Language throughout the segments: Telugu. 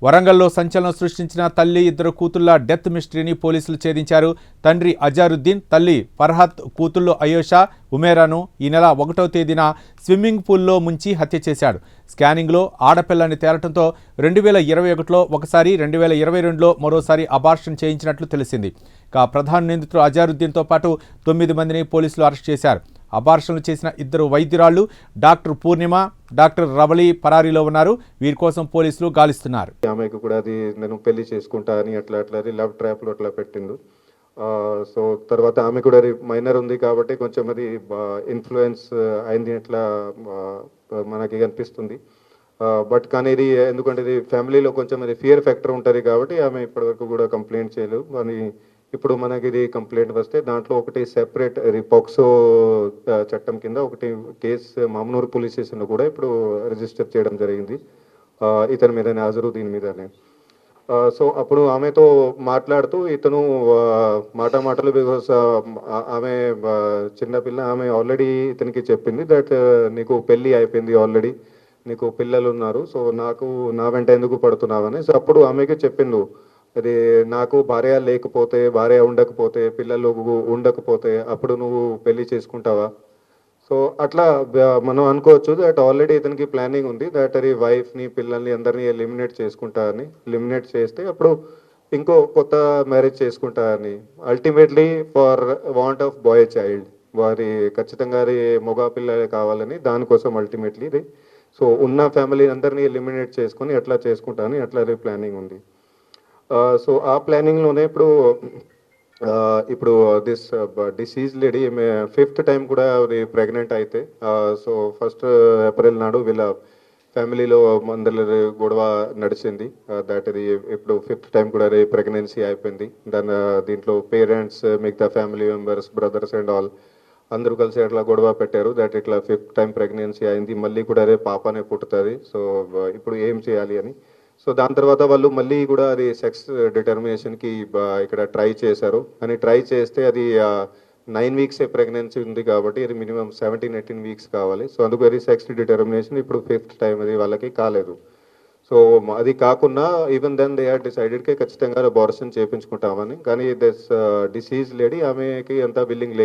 వరంగల్లో సంచలనం సృష్టించిన తల్లి ఇద్దరు కూతుళ్ల డెత్ మిస్టరీని పోలీసులు ఛేదించారు. తండ్రి అజారుద్దీన్, తల్లి ఫర్హత్, కూతుళ్లు అయోషా, ఉమేరాను ఈ నెల 1వ తేదీన స్విమ్మింగ్ పూల్లో ముంచి హత్య చేశాడు. స్కానింగ్లో ఆడపిల్లని తేలటంతో 2021లో ఒకసారి, 2022లో మరోసారి అబార్షన్ చేయించినట్లు తెలిసింది. ప్రధాన నిందితుడు అజారుద్దీన్తో పాటు 9 మందిని పోలీసులు అరెస్ట్ చేశారు. అబార్షన్లు చేసిన ఇద్దరు వైద్యురాళ్లు డాక్టర్ పూర్ణిమ, డాక్టర్ రవళి పరారీలో ఉన్నారు. వీరి కోసం పోలీసులు గాలిస్తున్నారు. ఆమెకు కూడా అది నేను పెళ్లి చేసుకుంటా అని అట్లా లవ్ ట్రాప్లో అట్లా పెట్టిండు. సో తర్వాత ఆమె కూడా అది మైనర్ ఉంది కాబట్టి కొంచెం అది ఇన్ఫ్లుయెన్స్ అయింది అట్లా మనకి అనిపిస్తుంది. బట్ కానీ ఇది ఎందుకంటే ఇది ఫ్యామిలీలో కొంచెం అది ఫియర్ ఫ్యాక్టర్ ఉంటుంది కాబట్టి ఆమె ఇప్పటివరకు కూడా కంప్లైంట్ చేయలేదు. కానీ ఇప్పుడు మనకి ఇది కంప్లైంట్ వస్తే దాంట్లో ఒకటి సెపరేట్ పోక్సో చట్టం కింద ఒకటి కేసు మామనూరు పోలీస్ స్టేషన్లో కూడా ఇప్పుడు రిజిస్టర్ చేయడం జరిగింది ఇతని మీదనే, అజరుద్దీన్ మీదనే. సో అప్పుడు ఆమెతో మాట్లాడుతూ ఇతను మాటలు బికాస్ ఆమె చిన్నపిల్ల, ఆమె ఆల్రెడీ ఇతనికి చెప్పింది దట్ నీకు పెళ్ళి అయిపోయింది, ఆల్రెడీ నీకు పిల్లలు ఉన్నారు, సో నా వెంట ఎందుకు పడుతున్నావని. సో అప్పుడు ఆమెకి చెప్పిండు, అది నాకు భార్య లేకపోతే, భార్య ఉండకపోతే, పిల్లలు ఉండకపోతే అప్పుడు నువ్వు పెళ్లి చేసుకుంటావా. సో అట్లా మనం అనుకోవచ్చు దట్ ఆల్రెడీ ఇతనికి ప్లానింగ్ ఉంది దట్ అది వైఫ్ని, పిల్లల్ని అందరినీ ఎలిమినేట్ చేసుకుంటా అని. ఎలిమినేట్ చేస్తే అప్పుడు ఇంకో కొత్త మ్యారేజ్ చేసుకుంటా అని. Ultimately for want of bye child, వారి ఖచ్చితంగా అది మగ పిల్లలే కావాలని, దానికోసం అల్టిమేట్లీ ఇది సో ఉన్న ఫ్యామిలీ అందరినీ ఎలిమినేట్ చేసుకొని అట్లా చేసుకుంటా అని అట్లా ప్లానింగ్ ఉంది. సో ఆ ప్లానింగ్లోనే ఇప్పుడు this disease lady 5th time కూడా అది ప్రెగ్నెంట్ అయితే, సో 1st ఏప్రిల్ నాడు వీళ్ళ ఫ్యామిలీలో అందరి గొడవ నడిచింది దట్ ఇది ఇప్పుడు 5th టైం కూడా అది ప్రెగ్నెన్సీ అయిపోయింది. దీంట్లో పేరెంట్స్, మిగతా family members, brothers and all అందరూ కలిసి అట్లా గొడవ పెట్టారు దట్ ఇట్లా 5th టైం ప్రెగ్నెన్సీ అయింది, మళ్ళీ కూడా అదే పాపనే పుట్టుతుంది, సో ఇప్పుడు ఏం చేయాలి అని. సో దాని తర్వాత వాళ్ళు మళ్ళీ కూడా అది సెక్స్ డిటర్మినేషన్కి ఇక్కడ ట్రై చేశారు. కానీ ట్రై చేస్తే అది 9 వీక్స్ ప్రెగ్నెన్సీ ఉంది కాబట్టి ఇది మినిమం 17-18 వీక్స్ కావాలి. సో అందుకు అది సెక్స్ డిటర్మినేషన్ ఇప్పుడు 5th టైం అది వాళ్ళకి కాలేదు. సో అది కాకుండా ఈవెన్ దెన్ దే హ్యాడ్ డిసైడెడ్కి ఖచ్చితంగా అబార్షన్ చేయించుకుంటామని. కానీ దిస్ డిసీజ్ లేడీ ఆమెకి అంత విల్లింగ్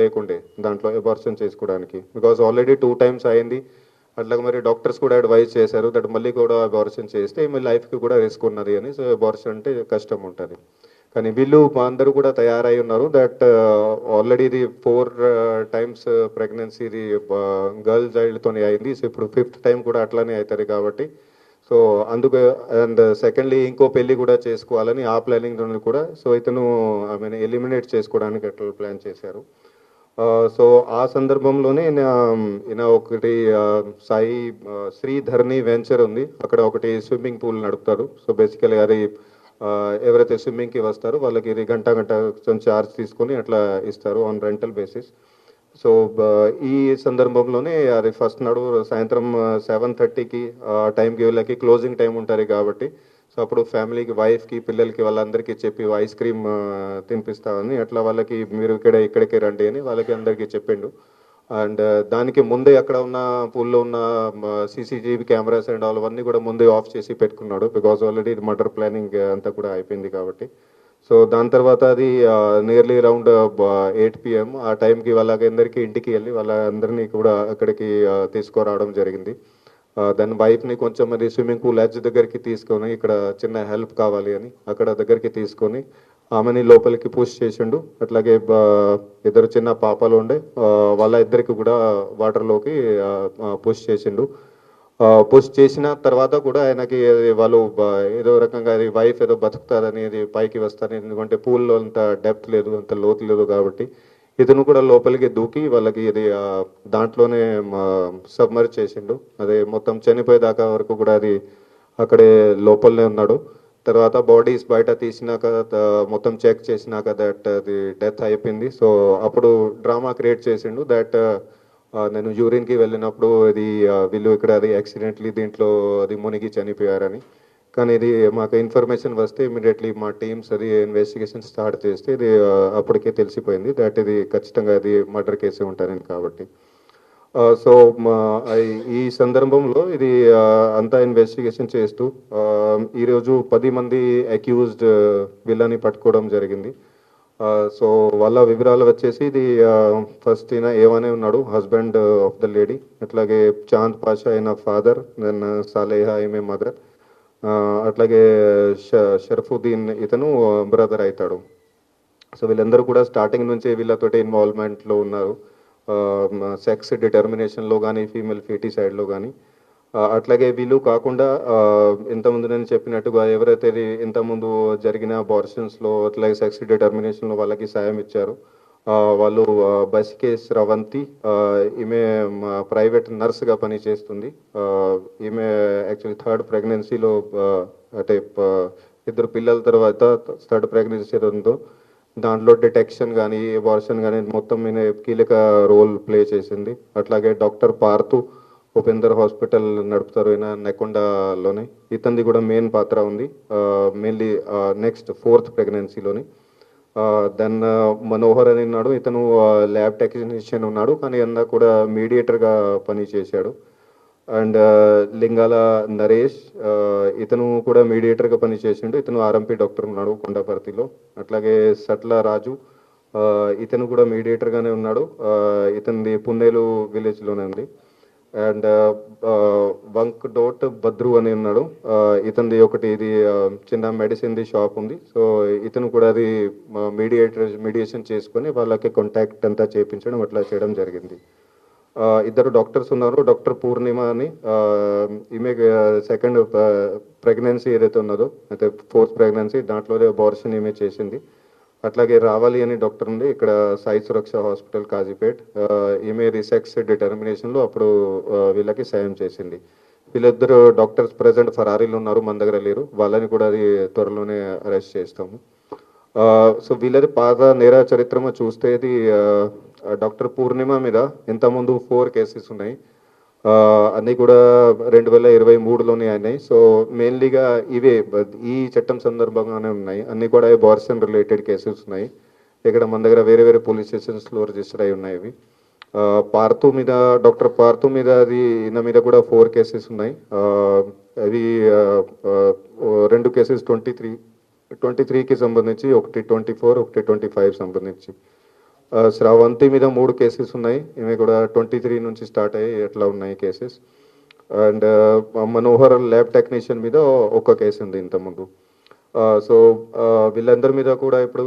లేకుండే దాంట్లో అబార్షన్ చేసుకోవడానికి, బికాజ్ ఆల్రెడీ 2 టైమ్స్ అయింది. అట్లాగే మరి డాక్టర్స్ కూడా అడ్వైజ్ చేశారు దట్ మళ్ళీ కూడా అబార్షన్ చేస్తే మీ లైఫ్కి కూడా రిస్క్ ఉన్నది అని. సో అబార్షన్ అంటే కష్టం ఉంటుంది. కానీ వీళ్ళు అందరూ కూడా తయారై ఉన్నారు దట్ ఆల్రెడీ ఇది 4 టైమ్స్ ప్రెగ్నెన్సీ ఇది గర్ల్ చైల్డ్తో అయింది. సో ఇప్పుడు 5th టైం కూడా అట్లానే అవుతుంది కాబట్టి సో అందుకు అండ్ సెకండ్లీ ఇంకో పెళ్లి కూడా చేసుకోవాలని ఆ ప్లానింగ్ కూడా సో ఇతను ఆమెను ఎలిమినేట్ చేసుకోవడానికి అట్లా ప్లాన్ చేశారు. సో ఆ సందర్భంలోనే ఈయన ఒకటి సాయి శ్రీధర్ని వెంచర్ ఉంది, అక్కడ ఒకటి స్విమ్మింగ్ పూల్ నడుపుతారు. సో బేసికలీ అది ఎవరైతే స్విమ్మింగ్కి వస్తారో వాళ్ళకి ఇది గంట ఛార్జ్ తీసుకొని అట్లా ఇస్తారు ఆన్ రెంటల్ బేసిస్. సో ఈ సందర్భంలోనే అది ఫస్ట్ నాడు సాయంత్రం 7:30కి టైంకి వీళ్ళకి క్లోజింగ్ టైం ఉంటుంది కాబట్టి సో అప్పుడు ఫ్యామిలీకి, వైఫ్కి, పిల్లలకి వాళ్ళందరికీ చెప్పి ఐస్ క్రీమ్ తినిపిస్తామని అట్లా వాళ్ళకి మీరు ఇక్కడికి రండి అని వాళ్ళకి అందరికీ చెప్పిండు. అండ్ దానికి ముందే అక్కడ ఉన్న పూల్లో ఉన్న CCTV కెమెరాస్ అండ్ అవన్నీ కూడా ముందే ఆఫ్ చేసి పెట్టుకున్నాడు, బికాజ్ ఆల్రెడీ మర్డర్ ప్లానింగ్ అంతా కూడా అయిపోయింది కాబట్టి. సో దాని తర్వాత అది నియర్లీ అరౌండ్ 8 PM ఆ టైంకి వాళ్ళందరికీ ఇంటికి వెళ్ళి వాళ్ళందరినీ కూడా అక్కడికి తీసుకురావడం జరిగింది. దాని వైఫ్ని కొంచెం అది స్విమ్మింగ్ పూల్ ఎడ్జ్ దగ్గరికి తీసుకొని ఇక్కడ చిన్న హెల్ప్ కావాలి అని అక్కడ దగ్గరికి తీసుకొని ఆమెని లోపలికి పుష్ చేసిండు. అట్లాగే ఇద్దరు చిన్న పాపలు ఉండే వాళ్ళ ఇద్దరికి కూడా వాటర్లోకి పుష్ చేసిండు. పుష్ చేసిన తర్వాత కూడా ఆయనకి వాళ్ళు ఏదో రకంగా అది వైఫ్ ఏదో బతుకుతారని, అది పైకి వస్తారని, ఎందుకంటే పూల్లో అంత డెప్త్ లేదు, అంత లోతు లేదు కాబట్టి ఇతను కూడా లోపలికి దూకి వాళ్ళకి ఇది దాంట్లోనే సబ్మర్జ్ చేసిండు. అదే మొత్తం చనిపోయేదాకా వరకు కూడా అది అక్కడే లోపలనే ఉన్నాడు. తర్వాత బాడీస్ బయట తీసినాక మొత్తం చెక్ చేసినాక దట్ అది డెత్ అయిపోయింది. సో అప్పుడు డ్రామా క్రియేట్ చేసిండు దట్ నేను యూరిన్కి వెళ్ళినప్పుడు అది వీళ్ళు ఇక్కడ అది యాక్సిడెంట్లీ దీంట్లో అది మునిగి చనిపోయారని. కానీ ఇది మాకు ఇన్ఫర్మేషన్ వస్తే ఇమీడియట్లీ మా టీమ్స్ అది ఇన్వెస్టిగేషన్ స్టార్ట్ చేస్తే ఇది అప్పటికే తెలిసిపోయింది దట్ ఇది ఖచ్చితంగా అది మర్డర్ కేసే ఉంటారని. కాబట్టి సో ఈ సందర్భంలో ఇది అంతా ఇన్వెస్టిగేషన్ చేస్తూ ఈరోజు 10 మంది అక్యూజ్డ్ వీళ్ళని పట్టుకోవడం జరిగింది. సో వాళ్ళ వివరాలు వచ్చేసి ఇది ఫస్ట్ ఈయన ఏమనే ఉన్నాడు, హస్బెండ్ ఆఫ్ ద లేడీ, అట్లాగే చాంద్ పాషా అయిన ఫాదర్, దెన్ సాలేహా ఈమె మదర్, అట్లాగే షరఫుద్దీన్ ఇతను బ్రదర్ అవుతాడు. సో వీళ్ళందరూ కూడా స్టార్టింగ్ నుంచే వీళ్ళతోటి ఇన్వాల్వ్మెంట్లో ఉన్నారు, సెక్స్ డిటర్మినేషన్లో కానీ ఫీమేల్ ఫెటిసైడ్లో కానీ. అట్లాగే వీళ్ళు కాకుండా ఇంతకుముందు నేను చెప్పినట్టుగా ఎవరైతే ఇంతకుముందు జరిగిన అబార్షన్స్లో అట్లాగే సెక్స్ డిటర్మినేషన్లో వాళ్ళకి సాయం ఇచ్చారు, వాళ్ళు బసికే స్రవంతి, ఈమె ప్రైవేట్ నర్స్గా పనిచేస్తుంది. ఈమె యాక్చువల్లీ థర్డ్ ప్రెగ్నెన్సీలో అంటే ఇద్దరు పిల్లల తర్వాత థర్డ్ ప్రెగ్నెన్సీ ఉందో దాంట్లో డిటెక్షన్ కానీ అబార్షన్ కానీ మొత్తం మీద కీలక రోల్ ప్లే చేసింది. అట్లాగే డాక్టర్ పార్థు ఉపేందర్ హాస్పిటల్ నడుపుతారు ఈయన నెకొండలోనే, ఇతనిది కూడా మెయిన్ పాత్ర ఉంది, మెయిన్లీ నెక్స్ట్ 4th ప్రెగ్నెన్సీలోని. దెన్ మనోహర్ అని ఉన్నాడు, ఇతను ల్యాబ్ టెక్నీషియన్ ఉన్నాడు కానీ అన్న కూడా మీడియేటర్గా పనిచేశాడు. అండ్ లింగాల నరేష్, ఇతను కూడా మీడియేటర్గా పనిచేసిండు, ఇతను ఆర్ఎంపీ డాక్టర్ ఉన్నాడు కొండాపర్తిలో. అట్లాగే సట్ల రాజు, ఇతను కూడా మీడియేటర్గానే ఉన్నాడు, ఇతనిది పున్నేలు విలేజ్లోనే ఉంది. అండ్ వంక్ డోట్ భద్రు అని ఉన్నాడు, ఇతనిది ఒకటి ఇది చిన్న మెడిసిన్ది షాప్ ఉంది. సో ఇతను కూడా అది మీడియేషన్ చేసుకొని వాళ్ళకి కాంటాక్ట్ అంతా చేయించడం అట్లా చేయడం జరిగింది. ఇద్దరు డాక్టర్స్ ఉన్నారు, డాక్టర్ పూర్ణిమ అని, ఈమె సెకండ్ ప్రెగ్నెన్సీ ఏదైతే ఉన్నదో అయితే 4th ప్రెగ్నెన్సీ దాంట్లోనే అబార్షన్ ఈమె చేసింది. అట్లాగే రావాలి అని డాక్టర్ ఉంది ఇక్కడ సాయి సురక్ష హాస్పిటల్ కాజీపేట్, ఈమె రిసెక్స్ డిటర్మినేషన్లో అప్పుడు వీళ్ళకి సాయం చేసింది. వీళ్ళిద్దరు డాక్టర్స్ ప్రజెంట్ ఫరారీలో ఉన్నారు, మన దగ్గర లేరు, వాళ్ళని కూడా అది త్వరలోనే అరెస్ట్ చేస్తాము. సో వీళ్ళది పాత నేర చరిత్ర చూస్తే ఇది డాక్టర్ పూర్ణిమ మీద ఇంతకుముందు 4 కేసెస్ ఉన్నాయి, అన్నీ కూడా 2023లోనే అయినాయి. సో మెయిన్లీగా ఇవే ఈ చట్టం సందర్భంగానే ఉన్నాయి, అన్నీ కూడా అబార్షన్ రిలేటెడ్ కేసెస్ ఉన్నాయి. ఇక్కడ మన దగ్గర వేరే వేరే పోలీస్ స్టేషన్స్లో రిజిస్టర్ అయి ఉన్నాయి ఇవి. పార్థు మీద, డాక్టర్ పార్థు మీద అది ఈయన మీద కూడా 4 కేసెస్ ఉన్నాయి. అవి 2 కేసెస్ 23కి సంబంధించి, ఒకటి 24, ఒకటి 25 సంబంధించి. శ్రావంతి మీద 3 కేసెస్ ఉన్నాయి, ఇవి కూడా 23 నుంచి స్టార్ట్ అయ్యి ఎట్లా ఉన్నాయి cases. And Manohar lab technician మీద 1 కేసు ఉంది ఇంతకుముందు. సో వీళ్ళందరి మీద కూడా ఇప్పుడు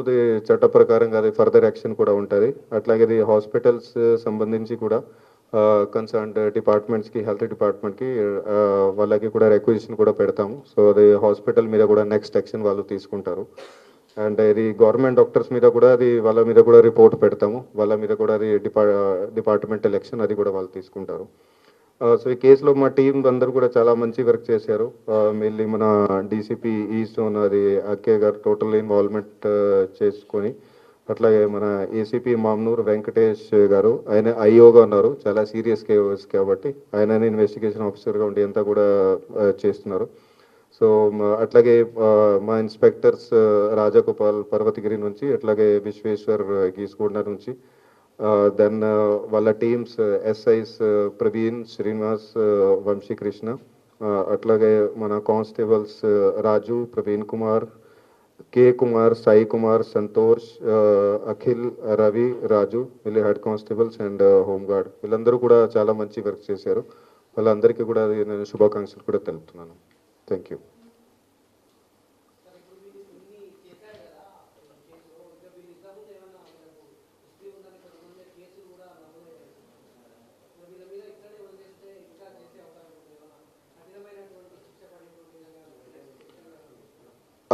చట్ట ప్రకారంగా అది ఫర్దర్ యాక్షన్ కూడా ఉంటుంది. అట్లాగే ఇది హాస్పిటల్స్ సంబంధించి కూడా కన్సర్న్ డిపార్ట్మెంట్స్కి, హెల్త్ డిపార్ట్మెంట్కి వాళ్ళకి కూడా రిక్వెజిషన్ కూడా పెడతాము. సో అది హాస్పిటల్ మీద కూడా నెక్స్ట్ యాక్షన్ వాళ్ళు తీసుకుంటారు. అండ్ ఇది గవర్నమెంట్ డాక్టర్స్ మీద కూడా అది వాళ్ళ మీద కూడా రిపోర్ట్ పెడతాము, వాళ్ళ మీద కూడా అది డిపార్ట్మెంటల్ యాక్షన్ అది కూడా వాళ్ళు తీసుకుంటారు. సో ఈ కేసులో మా టీం అందరూ కూడా చాలా మంచి వర్క్ చేశారు. మెయిన్లీ మన డీసీపీ ఈస్ట్ అది అక్కే గారు టోటల్ ఇన్వాల్వ్మెంట్ చేసుకొని, అట్లాగే మన ఏసీపీ మామ్నూర్ వెంకటేష్ గారు, ఆయన ఐఓగా ఉన్నారు, చాలా సీరియస్ కేసు కాబట్టి ఆయన ఇన్వెస్టిగేషన్ ఆఫీసర్గా ఉండి అంతా కూడా చేస్తున్నారు. సో అట్లాగే మా ఇన్స్పెక్టర్స్ రాజగోపాల్ పర్వతగిరి నుంచి, అట్లాగే విశ్వేశ్వర్ గీస్గూడ నుంచి, దెన్ వాళ్ళ టీమ్స్ ఎస్ఐస్ ప్రవీణ్, శ్రీనివాస్, వంశీకృష్ణ, అట్లాగే మన కానిస్టేబుల్స్ రాజు, ప్రవీణ్ కుమార్, కే కుమార్, సాయి కుమార్, సంతోష్, అఖిల్, రవి, రాజు, వీళ్ళు హెడ్ కానిస్టేబుల్స్ అండ్ హోంగార్డ్, వీళ్ళందరూ కూడా చాలా మంచి వర్క్ చేశారు. వాళ్ళందరికీ కూడా నేను శుభాకాంక్షలు కూడా తెలుపుతున్నాను. Thank you.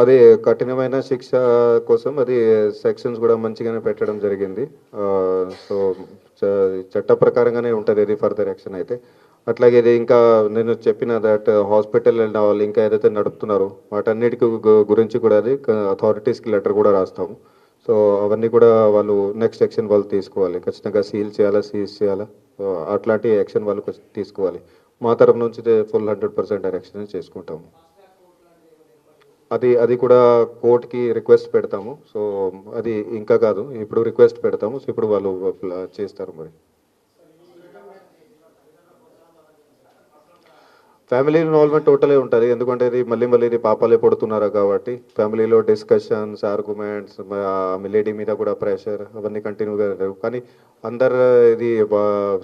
అదే కఠినమైన శిక్ష కోసం అది సెక్షన్స్ కూడా మంచిగానే పెట్టడం జరిగింది. సో చట్ట ప్రకారంగానే ఉంటుంది ఇది ఫర్దర్ యాక్షన్ అయితే. అట్లాగే ఇది ఇంకా నేను చెప్పిన దట్ హాస్పిటల్ వెళ్ళిన వాళ్ళు ఇంకా ఏదైతే నడుపుతున్నారో వాటన్నిటికి గురించి కూడా అది అథారిటీస్కి లెటర్ కూడా రాస్తాము. సో అవన్నీ కూడా వాళ్ళు నెక్స్ట్ యాక్షన్ వాళ్ళు తీసుకోవాలి, ఖచ్చితంగా సీజ్ చేయాలా, అట్లాంటి యాక్షన్ వాళ్ళు తీసుకోవాలి. మా తరఫు నుంచి ఫుల్ 100% యాక్షన్ చేసుకుంటాము. అది కూడా కోర్టుకి రిక్వెస్ట్ పెడతాము. సో అది ఇంకా కాదు, ఇప్పుడు రిక్వెస్ట్ పెడతాము. సో ఇప్పుడు వాళ్ళు చేస్తారు మరి. ఫ్యామిలీ ఇన్వాల్వ్మెంట్ టోటలే ఉంటుంది, ఎందుకంటే ఇది మళ్ళీ ఇది పాపాలే పడుతున్నారు కాబట్టి ఫ్యామిలీలో డిస్కషన్స్, ఆర్గ్యుమెంట్స్, లేడీ మీద కూడా ప్రెషర్ అవన్నీ కంటిన్యూగా లేవు. కానీ అందరు ఇది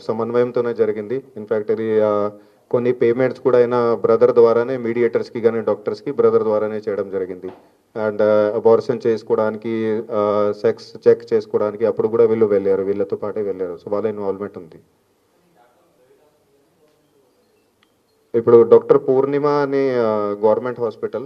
సమన్వయంతోనే జరిగింది. ఇన్ఫ్యాక్ట్ ఇది కొన్ని పేమెంట్స్ కూడా అయినా బ్రదర్ ద్వారానే, మీడియేటర్స్కి కానీ డాక్టర్స్కి బ్రదర్ ద్వారానే చేయడం జరిగింది. అండ్ అబార్షన్ చేసుకోవడానికి, సెక్స్ చెక్ చేసుకోవడానికి అప్పుడు కూడా వీళ్ళు వెళ్ళారు, వీళ్ళతో పాటే వెళ్ళారు. సో వాళ్ళ ఇన్వాల్వ్మెంట్ ఉంది. ఇప్పుడు డాక్టర్ పూర్ణిమ అని గవర్నమెంట్ హాస్పిటల్